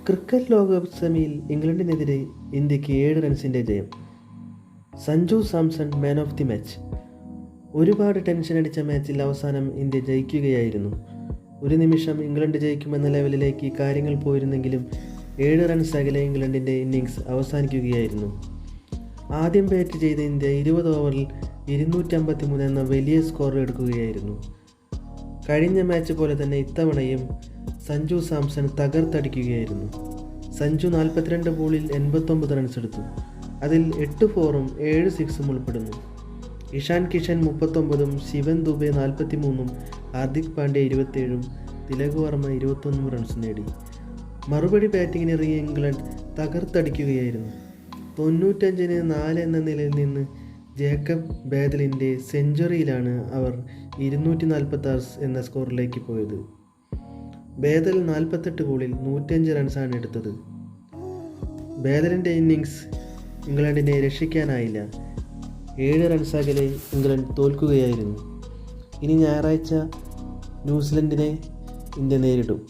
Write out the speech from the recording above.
Cricket ലോകകപ്പ് സെമിയിൽ ഇംഗ്ലണ്ടിനെതിരെ ഇന്ത്യക്ക് 7 റൺസിൻ്റെ ജയം. Sanju Samson man of the match. ഒരുപാട് ടെൻഷൻ അടിച്ച മാച്ചിൽ അവസാനം ഇന്ത്യ ജയിക്കുകയായിരുന്നു. ഒരു നിമിഷം ഇംഗ്ലണ്ട് ജയിക്കുമെന്ന ലെവലിലേക്ക് കാര്യങ്ങൾ പോയിരുന്നെങ്കിലും 7 റൺസ് അകലെ ഇംഗ്ലണ്ടിൻ്റെ ഇന്നിങ്സ് അവസാനിക്കുകയായിരുന്നു. ആദ്യം ബാറ്റ് ചെയ്ത ഇന്ത്യ 20 ഓവറിൽ 253 എന്ന വലിയ സ്കോർ എടുക്കുകയായിരുന്നു. കഴിഞ്ഞ മാച്ച് പോലെ തന്നെ ഇത്തവണയും സഞ്ജു സാംസൺ തകർത്തടിക്കുകയായിരുന്നു. സഞ്ജു 42 ബോളിൽ 89 റൺസ് എടുത്തു. അതിൽ 8 4-ഉം 7 6-ഉം ഉൾപ്പെടുന്നു. ഇഷാൻ കിഷൻ 39-ഉം ശിവൻ ദുബെ 43-ഉം ഹാർദിക് പാണ്ഡ്യ 27-ഉം തിലക് വർമ്മ 21 റൺസ് നേടി. മറുപടി ബാറ്റിങ്ങിനിറങ്ങിയ ഇംഗ്ലണ്ട് തകർത്തടിക്കുകയായിരുന്നു. 95-ന് 4 എന്ന നിലയിൽ നിന്ന് ജേക്കബ് ബേദലിൻ്റെ സെഞ്ചുറിയിലാണ് അവർ 246 എന്ന സ്കോറിലേക്ക് പോയത്. ബേദൽ 48 ബോളിൽ 105 റൺസാണ് എടുത്തത്. ബേദലിൻ്റെ ഇന്നിങ്സ് ഇംഗ്ലണ്ടിനെ രക്ഷിക്കാനായില്ല. 7 റൺസ് അകലെ ഇംഗ്ലണ്ട് തോൽക്കുകയായിരുന്നു. ഇനി ഞായറാഴ്ച ന്യൂസിലൻഡിനെ ഇന്ത്യ നേരിടും.